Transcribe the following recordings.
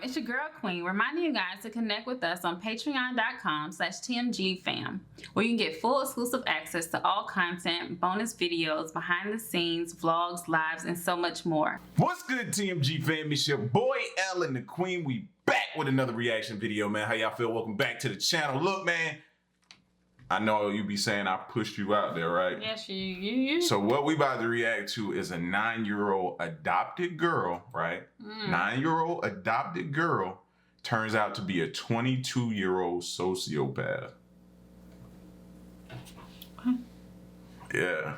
It's your girl Queen, reminding you guys to connect with us on patreon.com/TMG Fam, where you can get full exclusive access to all content, bonus videos, behind the scenes, vlogs, lives, and so much more. What's good, TMG Fam? It's your boy L and the Queen. We back with another reaction video, man. How y'all feel? Welcome back to the channel. Look, man, I know you be saying I pushed you out there, right? Yes, you. So what we about to react to is a 9-year-old adopted girl, right? 9-year-old adopted girl turns out to be a 22-year-old sociopath. Yeah.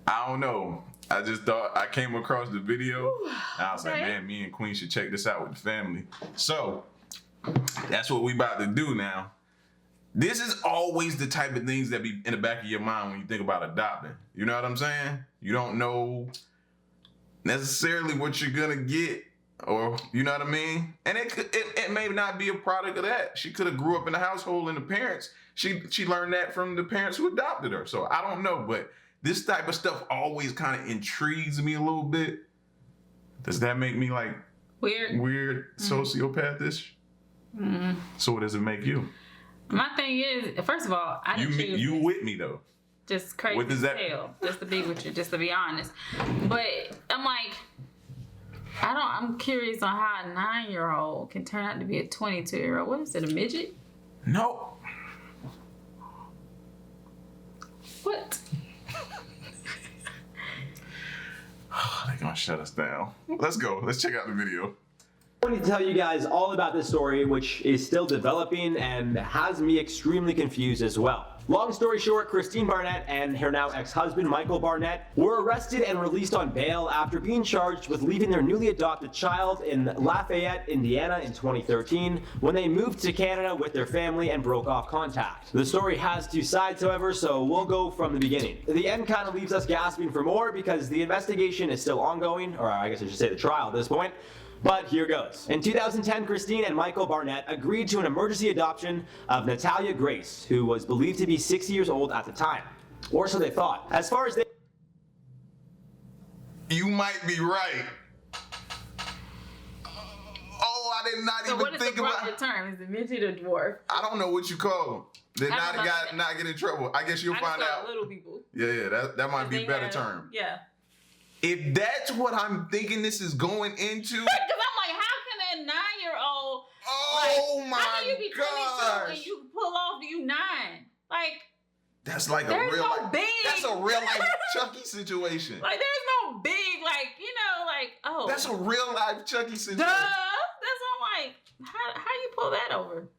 I don't know. I just thought, I came across the video, and I was like, man, me and Queen should check this out with the family. So, that's what we about to do now. This is always the type of things that be in the back of your mind when you think about adopting. You know what I'm saying? You don't know necessarily what you're gonna get, or you know what I mean? And it may not be a product of that. She could have grew up in a household and the parents, she learned that from the parents who adopted her. So I don't know, but this type of stuff always kind of intrigues me a little bit. Does that make me like weird sociopathish? So what does it make you? My thing is, first of all, I didn't choose you with me though. Just crazy what does that tale, just to be with you, just to be honest. But I'm like, I'm curious on how a 9-year-old can turn out to be a 22-year-old. What is it, a midget? No. What? They're gonna shut us down. Let's go. Let's check out the video. I want to tell you guys all about this story, which is still developing and has me extremely confused as well. Long story short, Christine Barnett and her now ex-husband Michael Barnett were arrested and released on bail after being charged with leaving their newly adopted child in Lafayette, Indiana in 2013 when they moved to Canada with their family and broke off contact. The story has two sides, however, so we'll go from the beginning. The end kind of leaves us gasping for more because the investigation is still ongoing, or I guess I should say the trial at this point. But here goes. In 2010, Christine and Michael Barnett agreed to an emergency adoption of Natalia Grace, who was believed to be 6 years old at the time. Or so they thought. As far as they... You might be right. Oh, I did not even think about... So what is the term? Is it midget or dwarf? I don't know what you call them. Did not get in trouble. I guess you'll find out. Little people. Yeah, that might be a better term. Yeah. If that's what I'm thinking this is going into... Because I'm like, how can a 9-year-old... Oh like, my how can you be 22 gosh. and you pull off you 9? Like... That's like a real life... That's a real life CHUCKY situation. Like, there's no big, like, you know, like, oh... That's a real life CHUCKY situation. Duh! That's what I'm like, how you pull that over?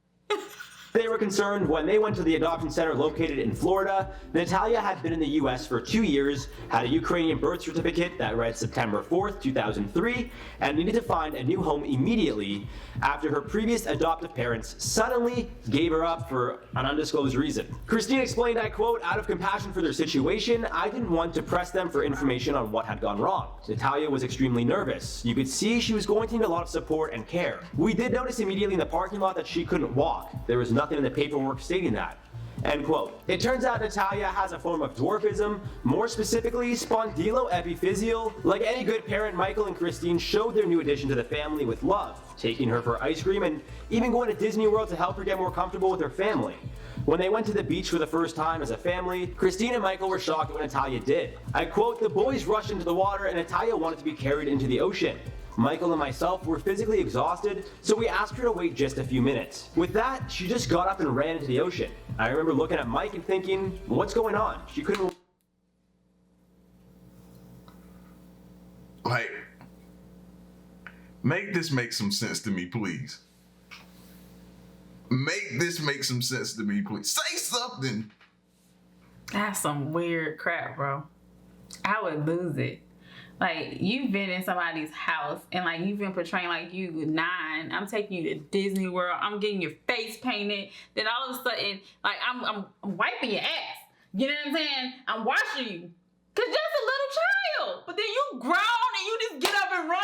They were concerned when they went to the adoption center located in Florida. Natalia had been in the US for 2 years, had a Ukrainian birth certificate that read September 4th, 2003, and needed to find a new home immediately after her previous adoptive parents suddenly gave her up for an undisclosed reason. Christine explained, I quote, out of compassion for their situation, I didn't want to press them for information on what had gone wrong. Natalia was extremely nervous. You could see she was going to need a lot of support and care. We did notice immediately in the parking lot that she couldn't walk. There was nothing in the paperwork stating that. End quote. It turns out Natalia has a form of dwarfism, more specifically spondyloepiphyseal. Like any good parent, Michael and Christine showed their new addition to the family with love, taking her for ice cream and even going to Disney World to help her get more comfortable with her family. When they went to the beach for the first time as a family, Christine and Michael were shocked at what Natalia did. I quote, the boys rushed into the water and Natalia wanted to be carried into the ocean. Michael and myself were physically exhausted, so we asked her to wait just a few minutes. With that, she just got up and ran into the ocean. I remember looking at Mike and thinking, what's going on? She couldn't... Like, make this make some sense to me, please. Make this make some sense to me, please. Say something. That's some weird crap, bro. I would lose it. Like, you've been in somebody's house and like you've been portraying like you 9. I'm taking you to Disney World. I'm getting your face painted. Then all of a sudden, like I'm wiping your ass. You know what I'm saying? I'm washing you. Cause just a little child. But then you grown and you just get up and run.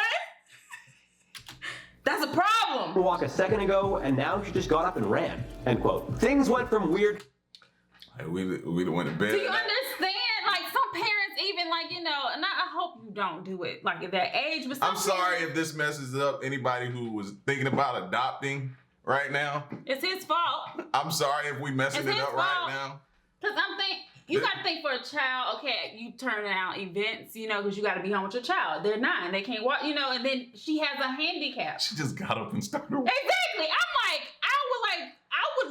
That's a problem. Walk a second ago and now she just got up and ran. End quote. Things went from weird. Hey, we went to bed. Do you understand? Like some parents even like, you know, and I hope don't do it like at that age. But I'm sorry if this messes up anybody who was thinking about adopting right now. It's his fault. I'm sorry if we messing it up right now. Because I'm thinking, you got to think for a child, okay, you turn out events, you know, because you got to be home with your child. They're 9, they can't walk, you know, and then she has a handicap. She just got up and started. Exactly.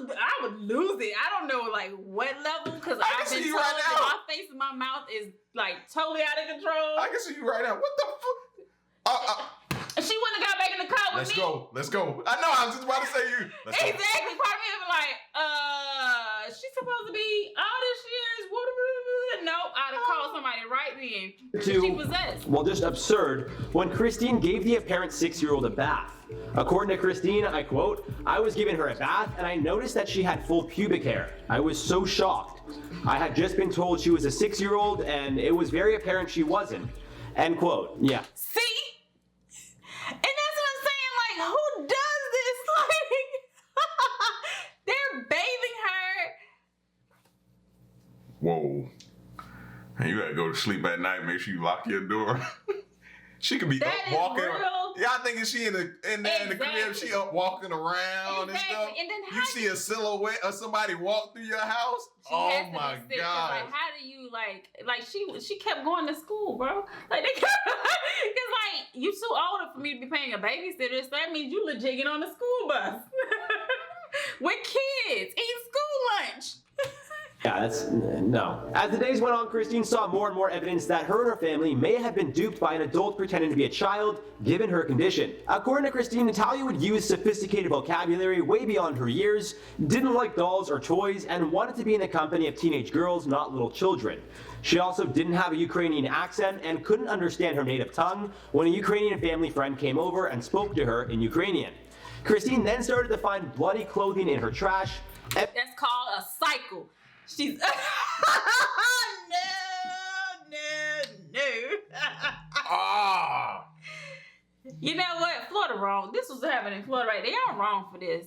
I would lose it. I don't know like what level, because I've been told that my face and my mouth is like totally out of control. I can see you right now. What the fuck? She wouldn't have got back in the car with me. Let's go. I know, I was just about to say you. Exactly. Part of me was like, she's supposed to be all this years. Nope, I'd have called somebody right then. She possessed. Well, just absurd when Christine gave the apparent 6-year-old a bath. According to Christine, I quote, "I was giving her a bath and I noticed that she had full pubic hair. I was so shocked. I had just been told she was a 6-year-old and it was very apparent she wasn't." End quote. Yeah. See? And that's what I'm saying. Like, who does this? Like, they're bathing her. Whoa. And you gotta go to sleep at night, make sure you lock your door. She could be up walking. Y'all thinking she in the crib, she up walking around and stuff. And then you see a silhouette of somebody walk through your house? Oh my God. Like, how do you like she kept going to school, bro. Like they kept, cause like you too older for me to be paying a babysitter, so that means you legit get on the school bus with kids eating school lunch. Yeah, no. As the days went on, Christine saw more and more evidence that her and her family may have been duped by an adult pretending to be a child, given her condition. According to Christine, Natalia would use sophisticated vocabulary way beyond her years, didn't like dolls or toys, and wanted to be in the company of teenage girls, not little children. She also didn't have a Ukrainian accent and couldn't understand her native tongue when a Ukrainian family friend came over and spoke to her in Ukrainian. Christine then started to find bloody clothing in her trash. That's called a cycle. She's no. You know what? Florida wrong. This was happening in Florida, right? They all wrong for this.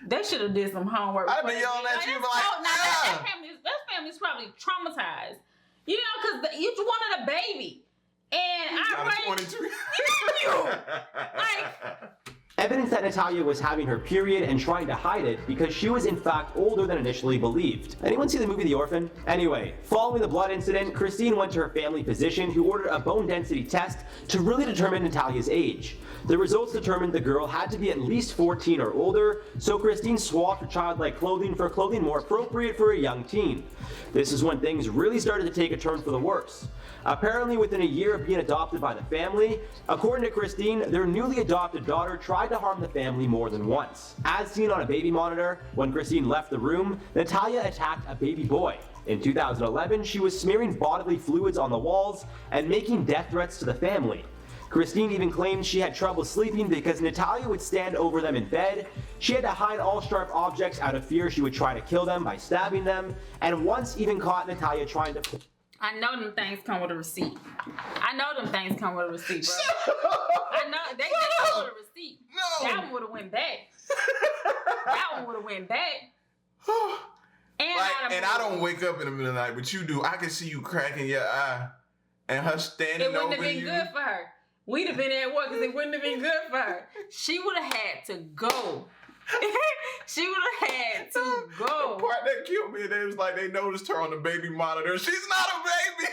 They should have did some homework. I've been yelling at you, that family's probably traumatized. You know, because you wanted a baby, and I raised 22. Evidence that Natalia was having her period and trying to hide it because she was in fact older than initially believed. Anyone see the movie The Orphan? Anyway, following the blood incident, Christine went to her family physician who ordered a bone density test to really determine Natalia's age. The results determined the girl had to be at least 14 or older, so Christine swapped her childlike clothing for clothing more appropriate for a young teen. This is when things really started to take a turn for the worse. Apparently within a year of being adopted by the family, according to Christine, their newly adopted daughter tried to harm the family more than once. As seen on a baby monitor, when Christine left the room, Natalia attacked a baby boy. In 2011, she was smearing bodily fluids on the walls and making death threats to the family. Christine even claimed she had trouble sleeping because Natalia would stand over them in bed. She had to hide all sharp objects out of fear she would try to kill them by stabbing them, and once even caught Natalia trying to... I know them things come with a receipt. Bro. I know they come with a receipt. No. That one would have went back. And I don't wake up in the middle of the night, but you do. I can see you cracking your eye and her standing over you. It wouldn't have been good for her. We'd have been at work because it wouldn't have been good for her. She would have had to go. She would have had to go. The part that killed me, they was like, they noticed her on the baby monitor. She's not a baby.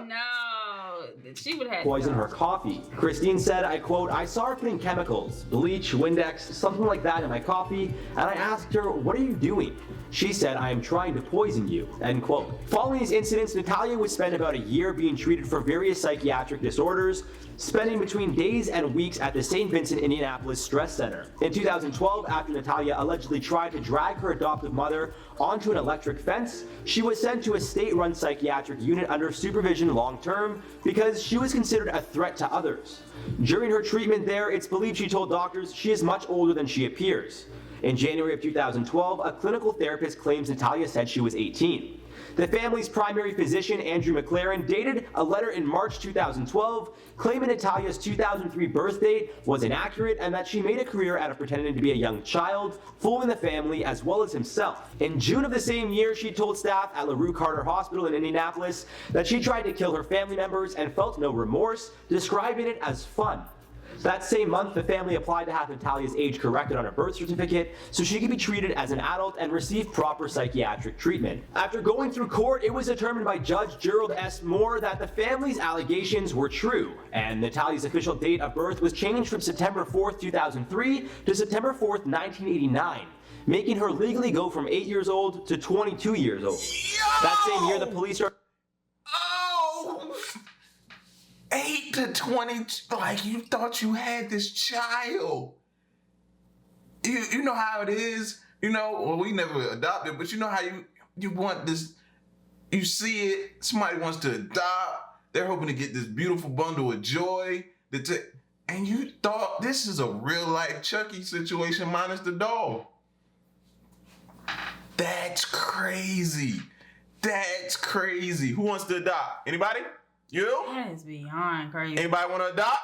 No, she would have poison her coffee. Christine said, I quote, "I saw her putting chemicals, bleach, Windex, something like that in my coffee, and I asked her, what are you doing? She said, I am trying to poison you," end quote. Following these incidents, Natalia would spend about a year being treated for various psychiatric disorders, spending between days and weeks at the St. Vincent, Indianapolis Stress Center. In 2012, after Natalia allegedly tried to drag her adoptive mother onto an electric fence, she was sent to a state-run psychiatric unit under supervision long-term because she was considered a threat to others. During her treatment there, it's believed she told doctors she is much older than she appears. In January of 2012, a clinical therapist claims Natalia said she was 18. The family's primary physician, Andrew McLaren, dated a letter in March 2012 claiming Natalia's 2003 birth date was inaccurate and that she made a career out of pretending to be a young child, fooling the family as well as himself. In June of the same year, she told staff at LaRue Carter Hospital in Indianapolis that she tried to kill her family members and felt no remorse, describing it as fun. That same month, the family applied to have Natalia's age corrected on her birth certificate so she could be treated as an adult and receive proper psychiatric treatment. After going through court, it was determined by Judge Gerald S. Moore that the family's allegations were true, and Natalia's official date of birth was changed from September 4th, 2003 to September 4th, 1989. Making her legally go from 8 years old to 22 years old. That same year, the police are... 8 to 20, like you thought you had this child. You know how it is, well, we never adopted, but you know how you want this, you see it, somebody wants to adopt, they're hoping to get this beautiful bundle of joy, and you thought this is a real life Chucky situation minus the dog. That's crazy. That's crazy. Who wants to adopt? Anybody? You? That is beyond crazy. Anybody want to adopt?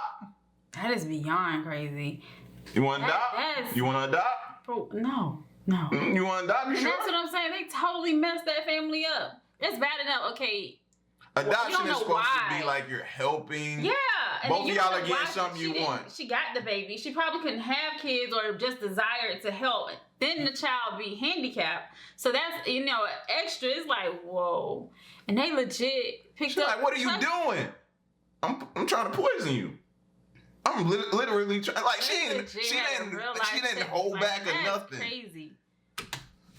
That is beyond crazy. You want to adopt? You want to adopt? Bro, no. You want to adopt? You and sure? That's what I'm saying. They totally messed that family up. It's bad enough. Okay. Adoption is supposed to be like you're helping. Yeah. Both of y'all are getting something you want. She got the baby. She probably couldn't have kids or just desired to help. Then the child be handicapped. So that's, extra. It's like, whoa. And they legit picked up. Like, what are you doing? I'm trying to poison you. I'm literally trying. Like, she didn't hold back or nothing. Crazy.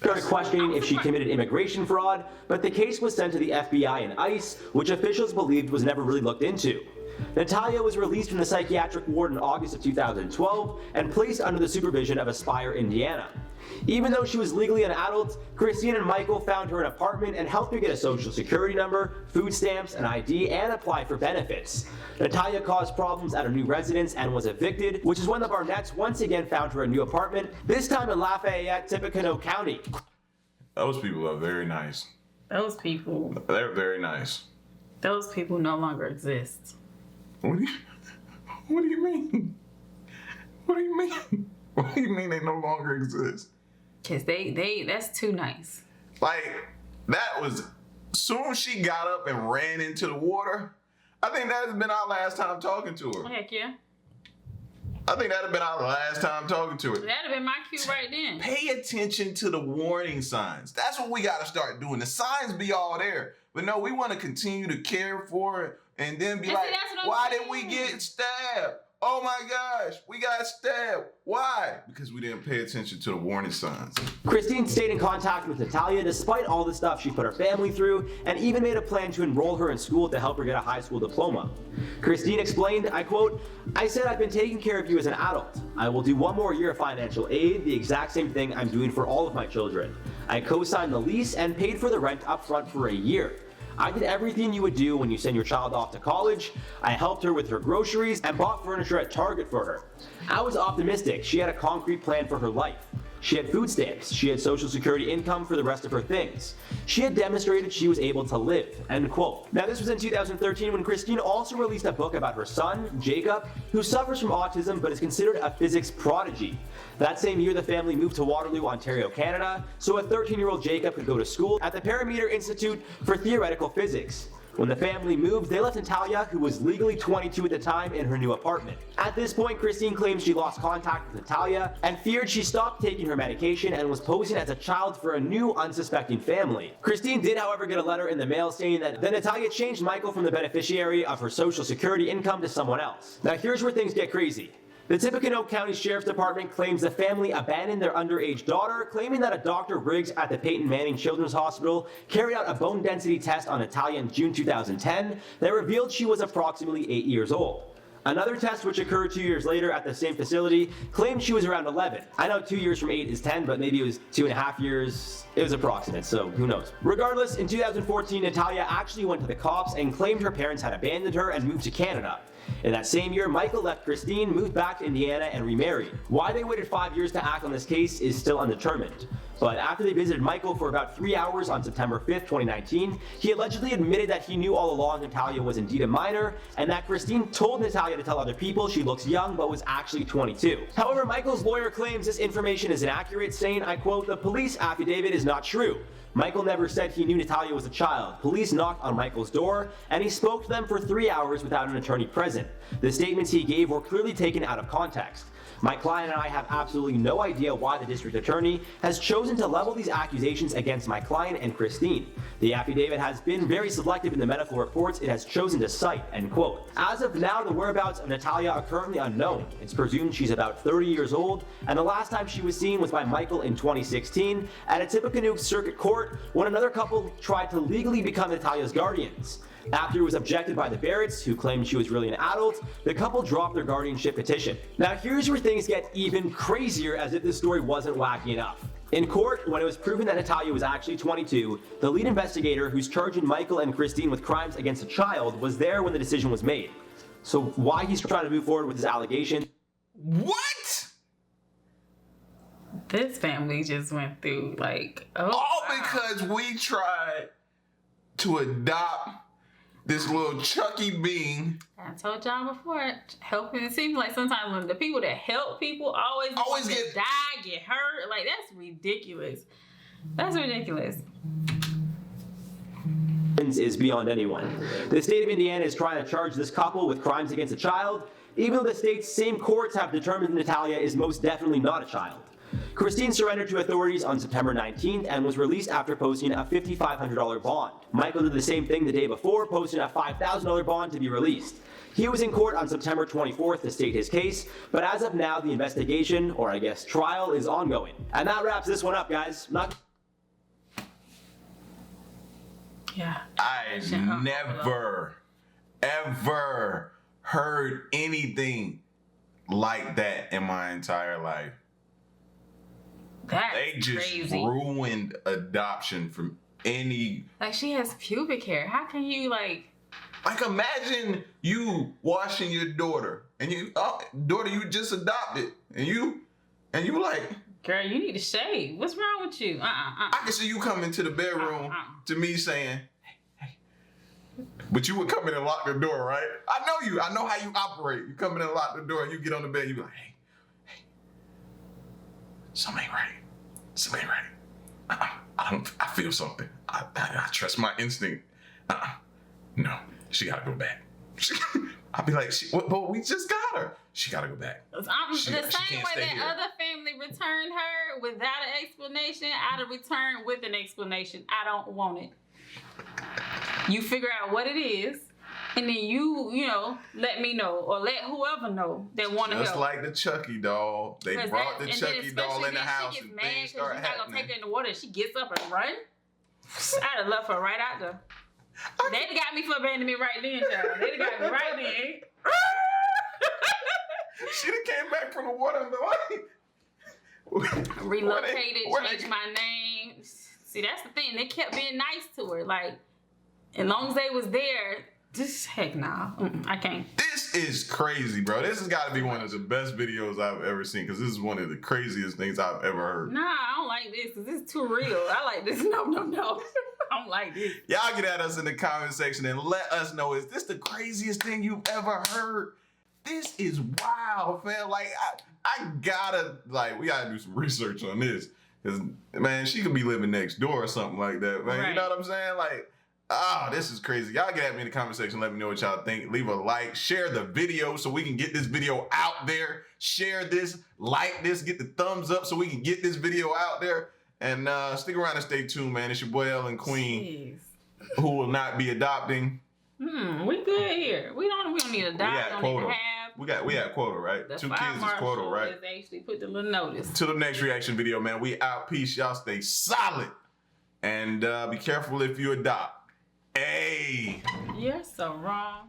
Started questioning if she committed immigration fraud, but the case was sent to the FBI and ICE, which officials believed was never really looked into. Natalia was released from the psychiatric ward in August of 2012 and placed under the supervision of Aspire, Indiana. Even though she was legally an adult, Christine and Michael found her an apartment and helped her get a social security number, food stamps, an ID, and apply for benefits. Natalia caused problems at her new residence and was evicted, which is when the Barnetts once again found her a new apartment, this time in Lafayette, Tippecanoe County. Those people are very nice. Those people. They're very nice. Those people no longer exist. What do you mean? What do you mean? What do you mean they no longer exist? Cause that's too nice. Like, that was, soon as she got up and ran into the water, I think that has been our last time talking to her. Heck yeah. I think that had been our last time talking to her. That'd have been my cue right then. Pay attention to the warning signs. That's what we got to start doing. The signs be all there. But no, we want to continue to care for it and then be like, why did we get stabbed? Oh my gosh, we got stabbed. Why? Because we didn't pay attention to the warning signs. Christine stayed in contact with Natalia despite all the stuff she put her family through and even made a plan to enroll her in school to help her get a high school diploma. Christine explained, I quote, "I said I've been taking care of you as an adult. I will do one more year of financial aid, the exact same thing I'm doing for all of my children. I co-signed the lease and paid for the rent up front for a year. I did everything you would do when you send your child off to college. I helped her with her groceries and bought furniture at Target for her. I was optimistic. She had a concrete plan for her life. She had food stamps. She had social security income for the rest of her things. She had demonstrated she was able to live," end quote. Now this was in 2013 when Christine also released a book about her son, Jacob, who suffers from autism but is considered a physics prodigy. That same year the family moved to Waterloo, Ontario, Canada, so a 13-year-old Jacob could go to school at the Parameter Institute for Theoretical Physics. When the family moved, they left Natalia, who was legally 22 at the time, in her new apartment. At this point, Christine claims she lost contact with Natalia and feared she stopped taking her medication and was posing as a child for a new, unsuspecting family. Christine did, however, get a letter in the mail saying that Natalia changed Michael from the beneficiary of her social security income to someone else. Now here's where things get crazy. The Tippecanoe County Sheriff's Department claims the family abandoned their underage daughter, claiming that a Dr. Riggs at the Peyton Manning Children's Hospital carried out a bone density test on Natalia in June 2010 that revealed she was approximately 8 years old. Another test, which occurred 2 years later at the same facility, claimed she was around 11. I know 2 years from 8 is 10, but maybe it was 2.5 years. It was approximate, so who knows. Regardless, in 2014, Natalia actually went to the cops and claimed her parents had abandoned her and moved to Canada. In that same year, Michael left Christine, moved back to Indiana, and remarried. Why they waited 5 years to act on this case is still undetermined. But after they visited Michael for about 3 hours on September 5th, 2019, he allegedly admitted that he knew all along Natalia was indeed a minor, and that Christine told Natalia to tell other people she looks young but was actually 22. However, Michael's lawyer claims this information is inaccurate, saying, I quote, "The police affidavit is not true. Michael never said he knew Natalia was a child. Police knocked on Michael's door, and he spoke to them for 3 hours without an attorney present. The statements he gave were clearly taken out of context. My client and I have absolutely no idea why the district attorney has chosen to level these accusations against my client and Christine. The affidavit has been very selective in the medical reports it has chosen to cite," end quote. As of now, the whereabouts of Natalia are currently unknown. It's presumed she's about 30 years old, and the last time she was seen was by Michael in 2016 at a Tippecanoe Circuit Court when another couple tried to legally become Natalia's guardians. After it was objected by the Barretts, who claimed she was really an adult, the couple dropped their guardianship petition. Now here's where things get even crazier, as if this story wasn't wacky enough. In court, when it was proven that Natalia was actually 22, the lead investigator who's charging Michael and Christine with crimes against a child was there when the decision was made. So why he's trying to move forward with his allegation? What? This family just went through like, oh, All wow. because we tried to adopt this little Chucky being. I told y'all before, helping. It seems like sometimes when the people that help people always get die, get hurt. Like, that's ridiculous. That's ridiculous. Is beyond anyone. The state of Indiana is trying to charge this couple with crimes against a child, even though the state's same courts have determined Natalia is most definitely not a child. Christine surrendered to authorities on September 19th and was released after posting a $5,500 bond. Michael did the same thing the day before, posting a $5,000 bond to be released. He was in court on September 24th to state his case, but as of now, the investigation, or I guess trial, is ongoing. And that wraps this one up, guys. Yeah. I never, ever heard anything like that in my entire life. That's They just crazy. ruined adoption from any. Like, she has pubic hair. How can you, like imagine you washing your daughter and daughter you just adopted and you like, girl, you need to shave. What's wrong with you? I can see you come into the bedroom to me saying, hey, but you would come in and lock the door, right? I know you. I know how you operate. You come in and lock the door and you get on the bed. You be like, hey, something ain't right. Something ain't right. I feel something. I trust my instinct. No, she gotta go back. I'll be like, but we just got her. She gotta go back. The same way that other family returned her without an explanation, I'd have returned with an explanation. I don't want it. You figure out what it is, and then you let me know, or let whoever know that want to help. Just like the Chucky doll. They brought the Chucky doll in the house and things start happening. You're not gonna take her in the water and she gets up and run. I'd have left her right out there. They'd have got me for abandonment right then, child. They'd have got me right then. She'd have came back from the water and been like, relocated, changed my name. See, that's the thing. They kept being nice to her. Like, as long as they was there, just heck nah. I can't. This is crazy, bro. This has got to be one of the best videos I've ever seen, because this is one of the craziest things I've ever heard. Nah, I don't like this, because this is too real. I like this. No. I don't like this. Y'all get at us in the comment section and let us know, is this the craziest thing you've ever heard? This is wild, man. Like, I gotta, like, we gotta do some research on this. Because, man, she could be living next door or something like that, man. Right. You know what I'm saying? Like, this is crazy. Y'all get at me in the comment section. Let me know what y'all think. Leave a like. Share the video so we can get this video out there. Share this. Like this. Get the thumbs up so we can get this video out there. And stick around and stay tuned, man. It's your boy Ellen Queen, who will not be adopting. We good here. We don't need to adopt. We got quota. We got quota, right? The 2 kids is quota, right? They actually put the little notice. Till the next reaction video, man. We out. Peace. Y'all stay solid. And be careful if you adopt. Hey. You're so wrong.